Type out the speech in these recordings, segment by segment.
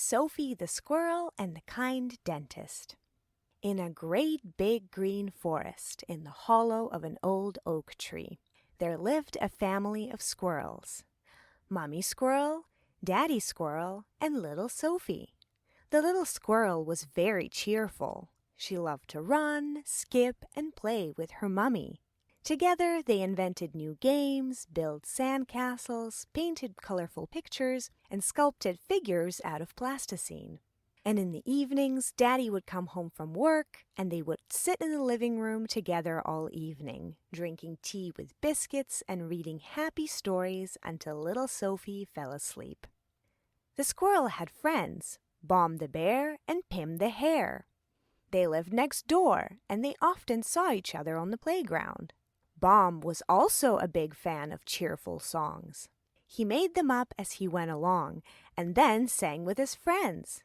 Sophie the Squirrel and the Kind Dentist. In a great big green forest in the hollow of an old oak tree, there lived a family of squirrels. Mommy Squirrel, Daddy Squirrel, and little Sophie. The little squirrel was very cheerful. She loved to run, skip, and play with her mummy. Together they invented new games, built sandcastles, painted colorful pictures, and sculpted figures out of plasticine. And in the evenings, Daddy would come home from work, and they would sit in the living room together all evening, drinking tea with biscuits and reading happy stories until little Sophie fell asleep. The squirrel had friends, Bomb the bear and Pim the hare. They lived next door, and they often saw each other on the playground. Bomb was also a big fan of cheerful songs. He made them up as he went along, and then sang with his friends.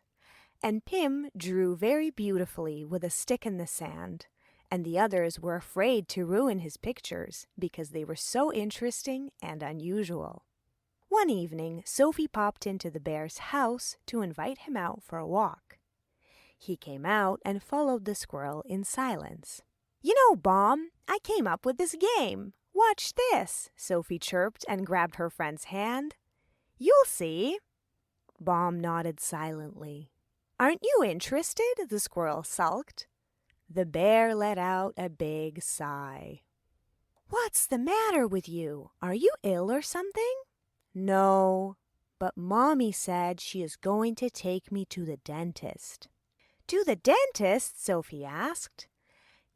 And Pim drew very beautifully with a stick in the sand, and the others were afraid to ruin his pictures because they were so interesting and unusual. One evening, Sophie popped into the bear's house to invite him out for a walk. He came out and followed the squirrel in silence. "You know, Bomb, I came up with this game. Watch this," Sophie chirped and grabbed her friend's hand. "You'll see." Bomb nodded silently. "Aren't you interested?" the squirrel sulked. The bear let out a big sigh. "What's the matter with you? Are you ill or something?" "No, but Mommy said she is going to take me to the dentist." "To the dentist?" Sophie asked.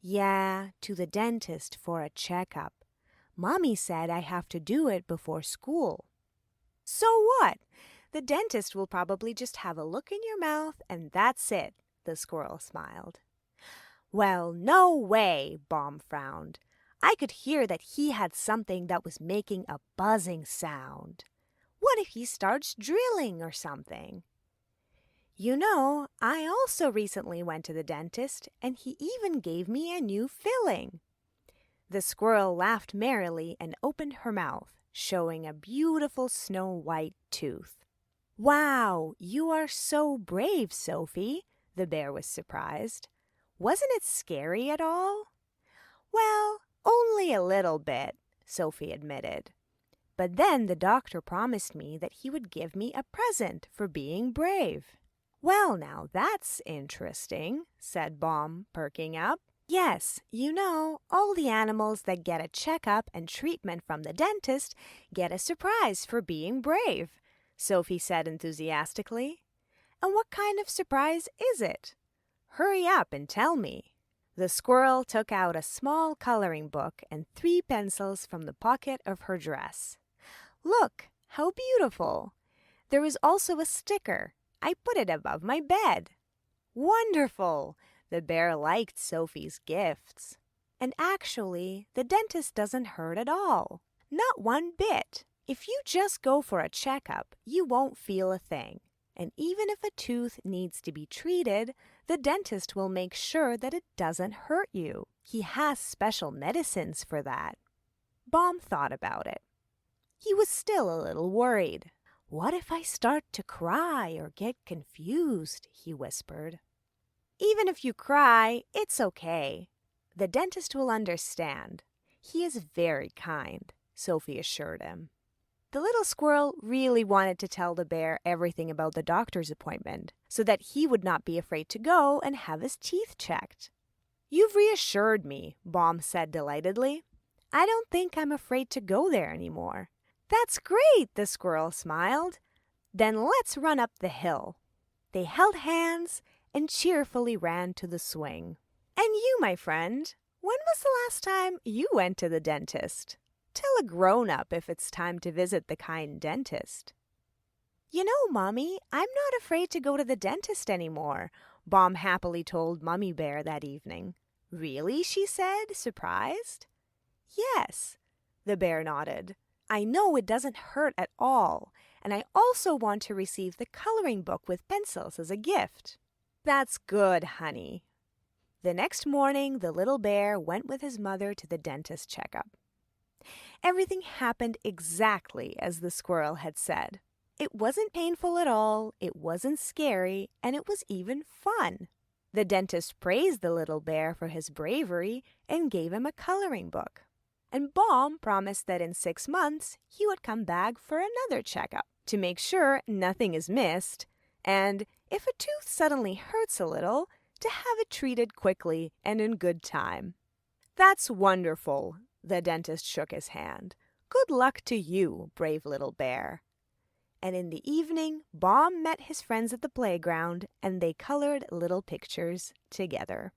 "Yeah, to the dentist for a checkup. Mommy said I have to do it before school." "So what? The dentist will probably just have a look in your mouth and that's it," the squirrel smiled. "Well, no way," Bomb frowned. "I could hear that he had something that was making a buzzing sound. What if he starts drilling or something?" "You know, I also recently went to the dentist, and he even gave me a new filling." The squirrel laughed merrily and opened her mouth, showing a beautiful snow-white tooth. "Wow, you are so brave, Sophie," the bear was surprised. "Wasn't it scary at all?" "Well, only a little bit," Sophie admitted. "But then the doctor promised me that he would give me a present for being brave." "Well, now that's interesting," said Bomb, perking up. "Yes, you know, all the animals that get a checkup and treatment from the dentist get a surprise for being brave," Sophie said enthusiastically. "And what kind of surprise is it? Hurry up and tell me." The squirrel took out a small coloring book and 3 pencils from the pocket of her dress. "Look, how beautiful! There is also a sticker. I put it above my bed." "Wonderful!" The bear liked Sophie's gifts. "And actually, the dentist doesn't hurt at all. Not one bit. If you just go for a checkup, you won't feel a thing. And even if a tooth needs to be treated, the dentist will make sure that it doesn't hurt you. He has special medicines for that." Bomb thought about it. He was still a little worried. "What if I start to cry or get confused?" he whispered. "Even if you cry, it's okay. The dentist will understand. He is very kind," Sophie assured him. The little squirrel really wanted to tell the bear everything about the doctor's appointment, so that he would not be afraid to go and have his teeth checked. "You've reassured me," Bomb said delightedly. "I don't think I'm afraid to go there anymore." "That's great," the squirrel smiled. "Then let's run up the hill." They held hands and cheerfully ran to the swing. "And you, my friend, when was the last time you went to the dentist? Tell a grown-up if it's time to visit the kind dentist." "You know, Mommy, I'm not afraid to go to the dentist anymore," Bomb happily told Mummy Bear that evening. "Really?" she said, surprised. "Yes," the bear nodded. "I know it doesn't hurt at all, and I also want to receive the coloring book with pencils as a gift." "That's good, honey." The next morning, the little bear went with his mother to the dentist checkup. Everything happened exactly as the squirrel had said. It wasn't painful at all, it wasn't scary, and it was even fun. The dentist praised the little bear for his bravery and gave him a coloring book. And Baum promised that in 6 months he would come back for another checkup to make sure nothing is missed, and if a tooth suddenly hurts a little, to have it treated quickly and in good time. That's wonderful, the dentist shook his hand. Good luck to you, brave little bear. And in the evening, Baum met his friends at the playground, and they colored little pictures together.